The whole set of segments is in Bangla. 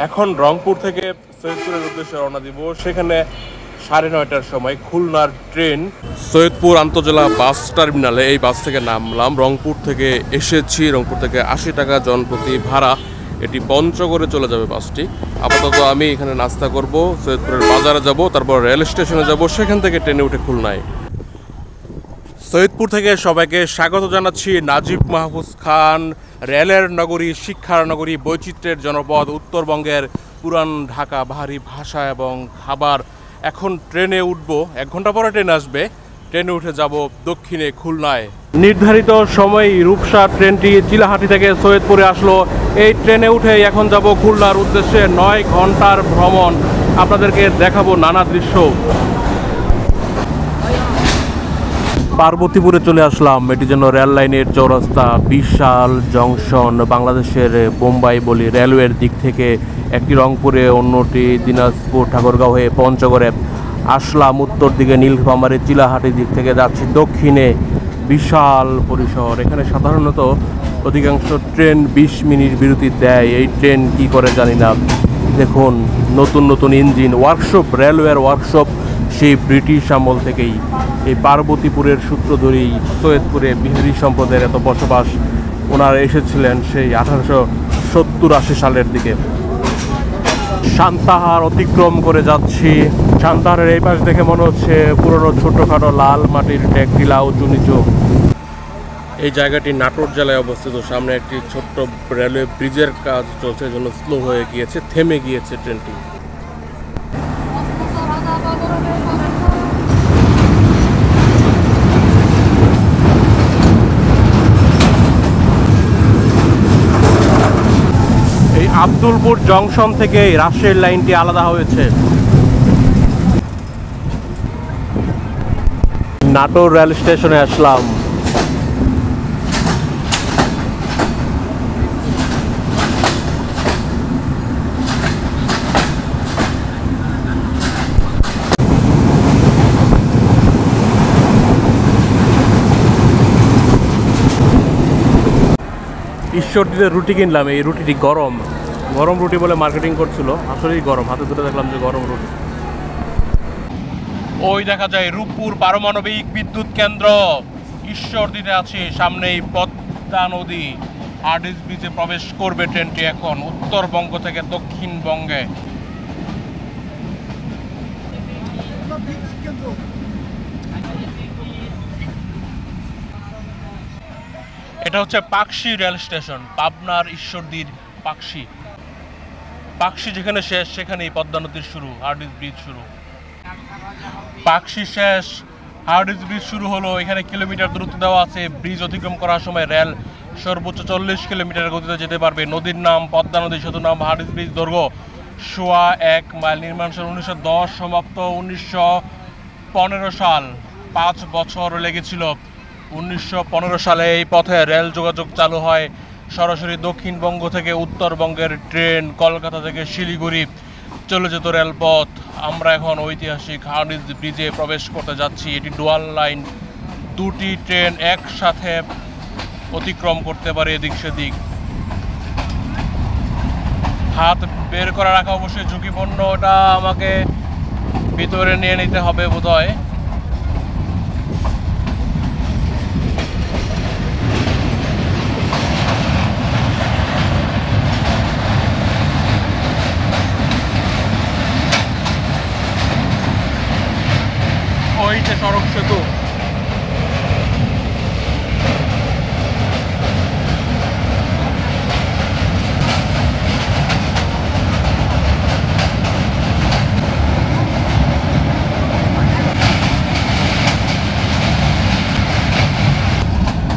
এখন রংপুর থেকে সৈয়দপুরের উদ্দেশ্যে রওনা দিব। সেখানে 9:30টার সময় খুলনার ট্রেন। সৈয়দপুর আন্তজেলা বাস টার্মিনালে এই বাস থেকে নামলাম। রংপুর থেকে এসেছি। রংপুর থেকে 80 টাকা জনপ্রতি ভাড়া। এটি পঞ্চগড়ে চলে যাবে বাসটি। আপাতত আমি এখানে নাস্তা করব, সৈয়দপুরের বাজারে যাব, তারপর রেল স্টেশনে যাব, সেখান থেকে ট্রেনে উঠে খুলনায়। সৈয়দপুর থেকে সবাইকে স্বাগত জানাচ্ছি। নাজিব মাহফুজ খান, রেলের নগরী, শিক্ষার নগরী, বৈচিত্র্যের জনপদ, উত্তরবঙ্গের পুরান ঢাকা, বাহারি ভাষা এবং খাবার। এখন ট্রেনে উঠব, 1 ঘন্টা পরে ট্রেন আসবে। ট্রেনে উঠে যাব দক্ষিণে খুলনায়। নির্ধারিত সময় রূপসা ট্রেনটি চিলাহাটি থেকে সৈয়দপুরে আসলো। এই ট্রেনে উঠে এখন যাব খুলনার উদ্দেশ্যে। 9 ঘন্টার ভ্রমণ, আপনাদেরকে দেখাবো নানা দৃশ্য। পার্বতীপুরে চলে আসলাম। এটি যেন রেল লাইনের চৌরাস্তা, বিশাল জংশন। বাংলাদেশের বোম্বাই বলি, রেলওয়ের দিক থেকে একটি রংপুরে, অন্যটি দিনাজপুর ঠাকুরগাঁও হয়ে পঞ্চগড়ে আসলাম। উত্তর দিকে নীলফামারী চিলাহাটির দিক থেকে যাচ্ছি দক্ষিণে। বিশাল পরিসর। এখানে সাধারণত অধিকাংশ ট্রেন 20 মিনিট বিরতি দেয়। এই ট্রেন কি করে জানি না। দেখুন, নতুন নতুন ইঞ্জিন, ওয়ার্কশপ, রেলওয়ের ওয়ার্কশপ সেই ব্রিটিশ আমল থেকেই। এই পার্বতীপুরের সূত্র ধরেই সৈয়দপুরে বিহারি সম্প্রদায়ের এত বসবাস। ওনারা এসেছিলেন সেই 1870-80 সালের দিকে। সান্তাহার অতিক্রম করে যাচ্ছি। সান্তাহারের এই পাশ দেখে মনে হচ্ছে পুরনো ছোটোখাটো লাল মাটির টেকটিলা, উঁচু নিচু। এই জায়গাটি নাটোর জেলায় অবস্থিত। সামনে একটি ছোট্ট রেলওয়ে ব্রিজের কাজ চলছে, জন্য স্লো হয়ে গিয়েছে, থেমে গিয়েছে ট্রেনটি। এই আব্দুলপুর জংশন থেকে রাজশাহীর লাইনটি আলাদা হয়েছে। নাটোর রেল স্টেশনে আসলাম। ঈশ্বরদীতে রুটি কিনলাম। এই রুটিটি গরম গরম রুটি বলে মার্কেটিং করছিল, আসলেই গরম। হাতে ধরে দেখলাম যে গরম রুটি। ওই দেখা যায় রূপপুর পারমাণবিক বিদ্যুৎ কেন্দ্র। ঈশ্বরদীতে আছে, সামনেই পদ্মা নদী। হার্ডিঞ্জ ব্রিজে প্রবেশ করবে ট্রেনটি এখন উত্তরবঙ্গ থেকে দক্ষিণবঙ্গে। এটা হচ্ছে পাকশি রেল স্টেশন, পাবনার ঈশ্বরদীর পাকশি। পাকশি যেখানে শেষ সেখানেই পদ্মা নদীর শুরু, হার্ডিঞ্জ ব্রিজ শুরু। পাকশি শেষ, হার্ডিঞ্জ ব্রিজ শুরু হলো। এখানে কিলোমিটার দূরত্ব দেওয়া আছে। ব্রিজ অতিক্রম করার সময় রেল সর্বোচ্চ 40 কিলোমিটার গতিতে যেতে পারবে। নদীর নাম পদ্মা নদী, সেতু নাম হার্ডিঞ্জ ব্রিজ। দৈর্ঘ্য 1.25 মাইল। নির্মাণ সাল 1910, সমাপ্ত 1915 সাল। 5 বছর লেগেছিল। 1915 সালে এই পথে রেল যোগাযোগ চালু হয়। সরাসরি দক্ষিণবঙ্গ থেকে উত্তরবঙ্গের ট্রেন, কলকাতা থেকে শিলিগুড়ি চলে যেত রেলপথ। আমরা এখন ঐতিহাসিক হার্ডিঞ্জ ব্রিজে প্রবেশ করতে যাচ্ছি। এটি ডুয়াল লাইন, 2টি ট্রেন একসাথে অতিক্রম করতে পারে এদিক সেদিক। হাত বের করে রাখা অবশ্যই ঝুঁকিপূর্ণ। ওটা আমাকে ভিতরে নিয়ে নিতে হবে বোধহয়। ওই যে সড়ক সেতু।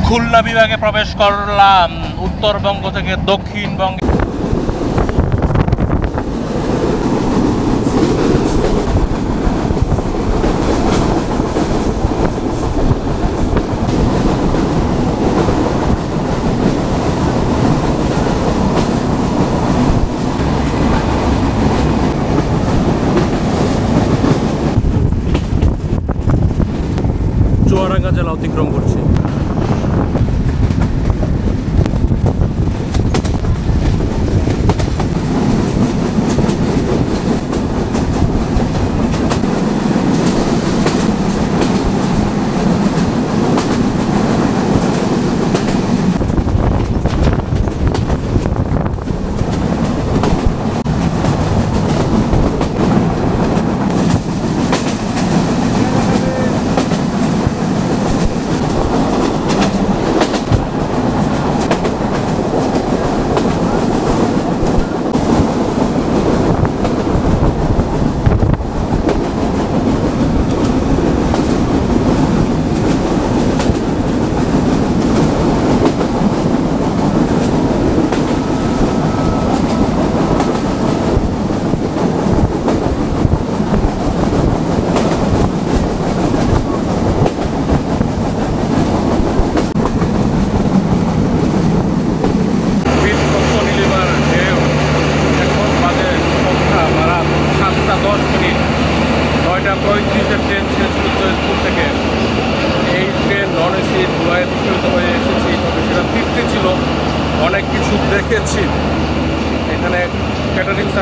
খুলনা বিভাগে প্রবেশ করলাম উত্তরবঙ্গ থেকে দক্ষিণবঙ্গে। চুয়াডাঙ্গা জেলা অতিক্রম করছি।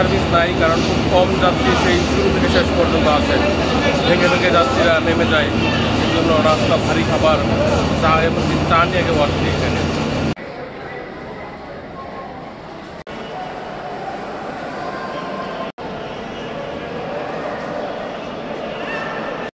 সার্ভিস নাই, কারণ খুব কম যাত্রী সেই শুরু থেকে শেষ পর্যন্ত আছে। ভেঙে ভেঙে যাত্রীরা নেমে যায়, সেই জন্য রাস্তা ভারী খাবার, চা, এমনকি চা নিয়ে কেউ আসছে এখানে।